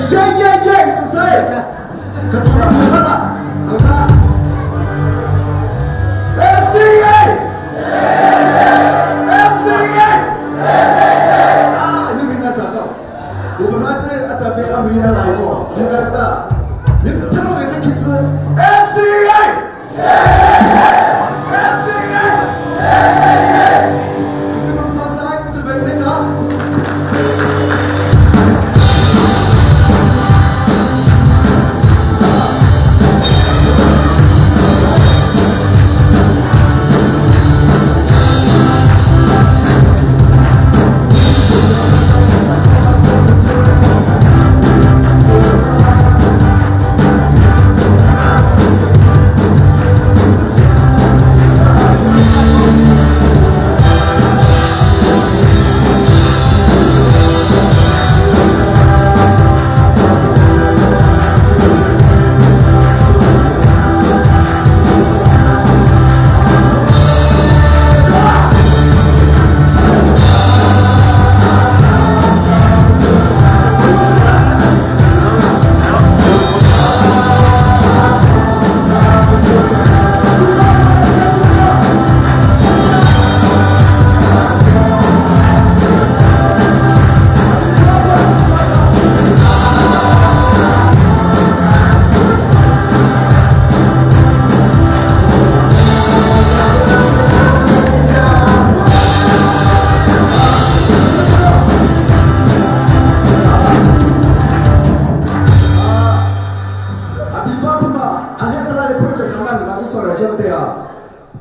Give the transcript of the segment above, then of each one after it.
không say ketua mana angka FCA ini mina cakap bukan aja mina lain kok ini kata ini terus itu kita FCA isi membuat saya macam ni tak.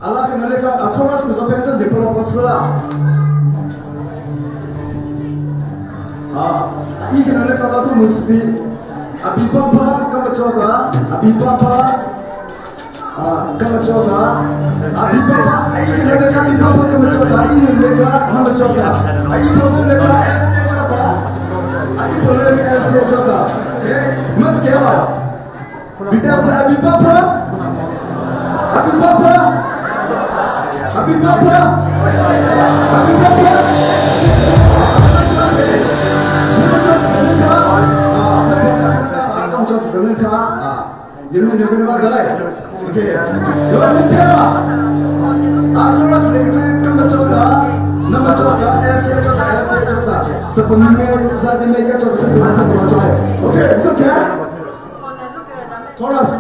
Allah kena lekat akoras ke zapetan developer sela. Ini kena lekat aku mesti abibapa kamu coba abibapa kamu coba abibapa. Ini kena lekat abibapa kamu coba ini lekat kamu coba. Ini boleh lekat LC coba. Ini boleh lekat LC coba. Macam apa? Bicara saya abibapa. Abibapa. Abibapa. Abibapa. Kamu coba dengan kah? Jadi ni nak buat apa? Okay. Luar biasa. Aku rasa lekcik kamu coba, nama coba, LC coba. Sepenuhnya zat mereka coba kita coba. Okay, it's okay. Chorus.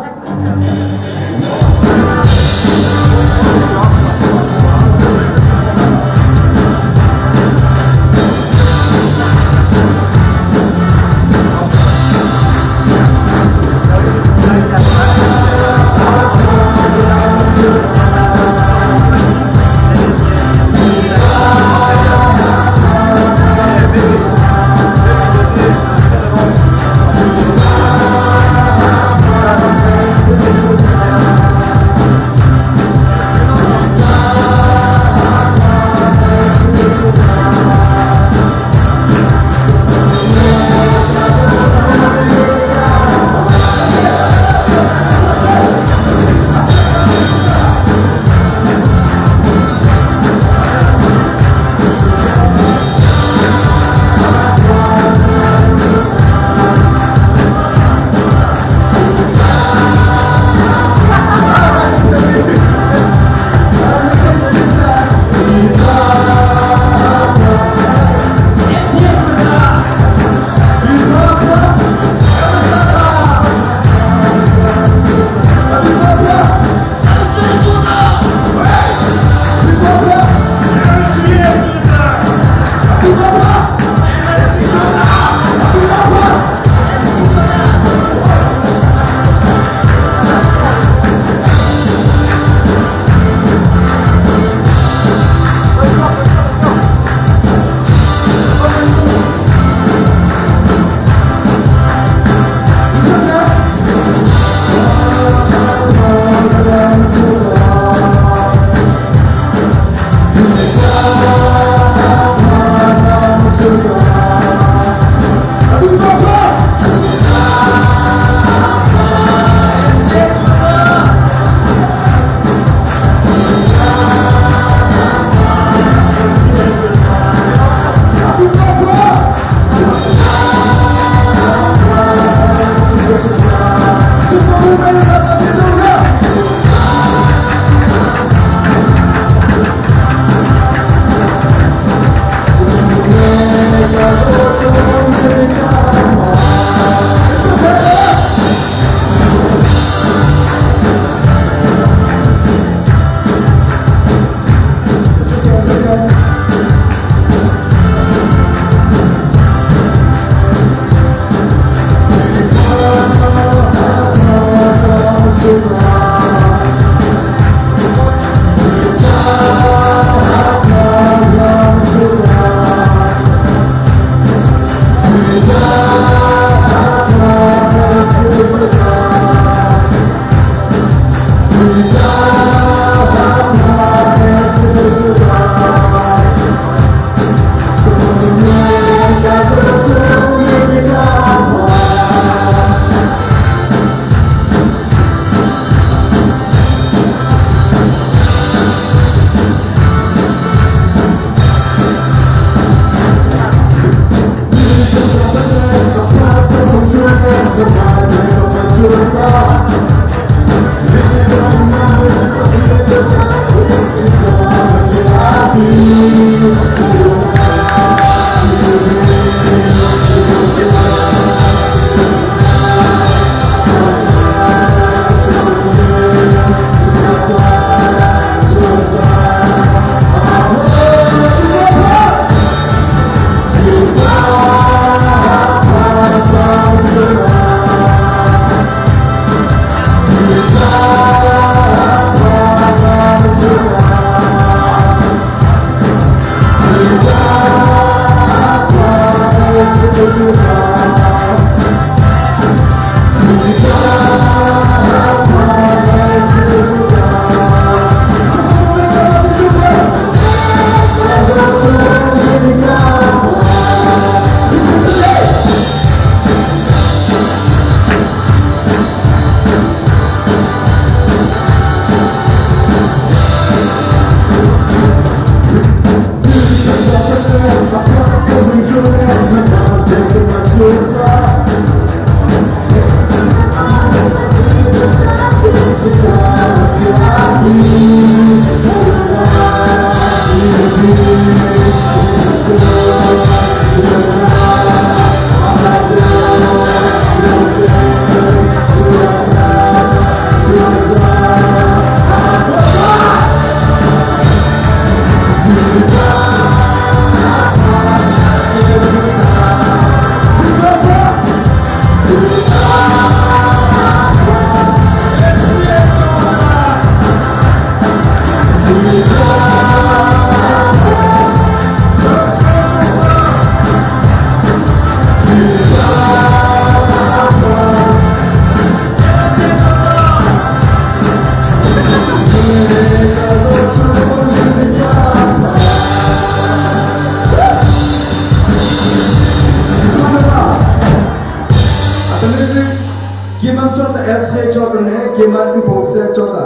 Gimam chota LC chota ne gimam ku bobse chota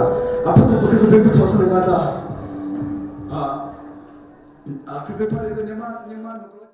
apa tu bekas bimbu thosan ngada kese pale ko neman